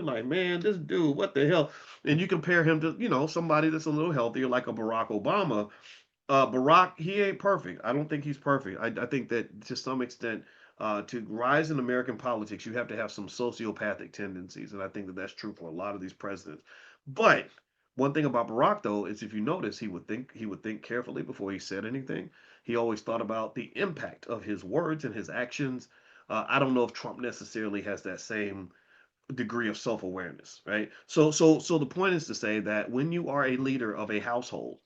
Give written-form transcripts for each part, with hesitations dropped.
like, man, this dude, what the hell? And you compare him to, somebody that's a little healthier, like a Barack Obama. Barack, he ain't perfect. I don't think he's perfect. I think that to some extent, to rise in American politics, you have to have some sociopathic tendencies, and I think that that's true for a lot of these presidents. But one thing about Barack, though, is if you notice, he would think carefully before he said anything. He always thought about the impact of his words and his actions. I don't know if Trump necessarily has that same degree of self-awareness, right? So the point is to say that when you are a leader of a household,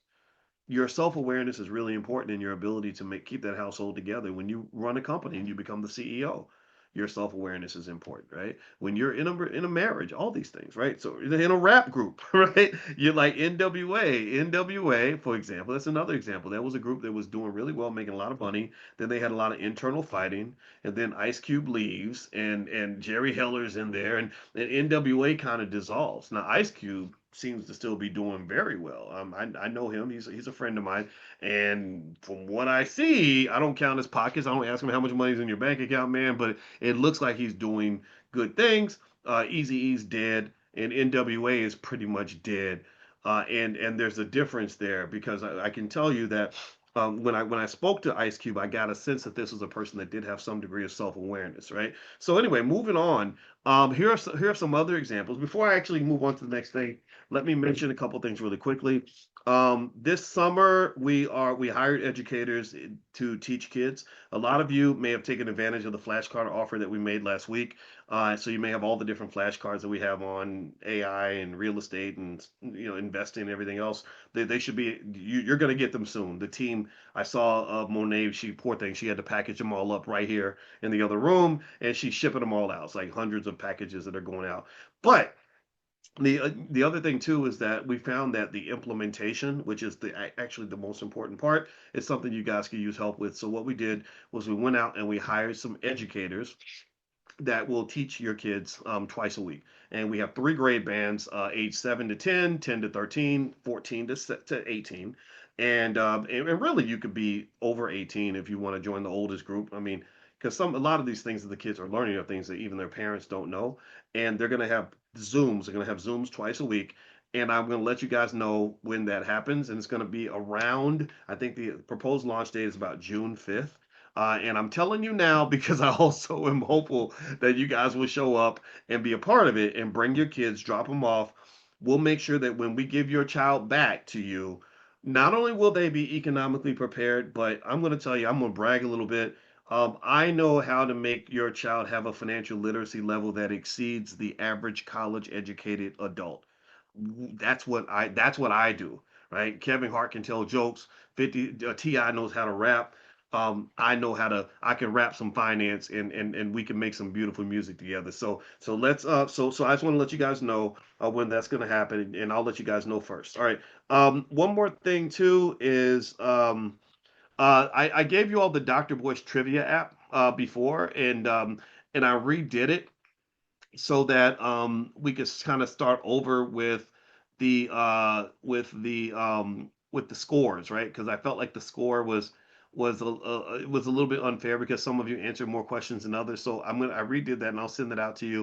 your self-awareness is really important in your ability to keep that household together. When you run a company and you become the CEO, your self-awareness is important, right? When you're in a marriage, all these things, right? So in a rap group, right? You're like NWA, for example. That's another example. That was a group that was doing really well, making a lot of money. Then they had a lot of internal fighting, and then Ice Cube leaves, and Jerry Heller's in there, and NWA kind of dissolves. Now Ice Cube seems to still be doing very well. I know him. He's a friend of mine, and from what I see, I don't count his pockets. I don't ask him how much money's in your bank account, man. But it looks like he's doing good things. Eazy-E's dead, and NWA is pretty much dead. And there's a difference there because I can tell you that when I spoke to Ice Cube, I got a sense that this was a person that did have some degree of self awareness, right? So anyway, moving on. Here are some other examples. Before I actually move on to the next thing, let me mention a couple things really quickly. This summer we hired educators to teach kids. A lot of you may have taken advantage of the flashcard offer that we made last week. So you may have all the different flashcards that we have on AI and real estate and investing and everything else. They should be you're going to get them soon. The team I saw Monet, she poor thing, she had to package them all up right here in the other room, and she's shipping them all out. It's like hundreds of packages that are going out. But the other thing too is that we found that the implementation, which is actually the most important part, is something you guys can use help with. So what we did was we went out and we hired some educators that will teach your kids twice a week. And we have three grade bands, age 7 to 10, 10 to 13, 14 to 18. And really, you could be over 18 if you want to join the oldest group. I mean, because a lot of these things that the kids are learning are things that even their parents don't know. And they're going to have Zooms. They're going to have Zooms twice a week. And I'm going to let you guys know when that happens. And it's going to be around, I think the proposed launch date is about June 5th. And I'm telling you now because I also am hopeful that you guys will show up and be a part of it and bring your kids, drop them off. We'll make sure that when we give your child back to you, not only will they be economically prepared, but I'm going to tell you, I'm going to brag a little bit. I know how to make your child have a financial literacy level that exceeds the average college educated adult. That's what I do, right? Kevin Hart can tell jokes. 50 Ti knows how to rap. I can rap some finance, and we can make some beautiful music together. So I just want to let you guys know when that's going to happen, and I'll let you guys know first. All right. One more thing too is I gave you all the Dr. Boyce trivia app before, and I redid it so that we could kind of start over with the scores, right? Because I felt like the score was a little bit unfair because some of you answered more questions than others. So I redid that and I'll send it out to you.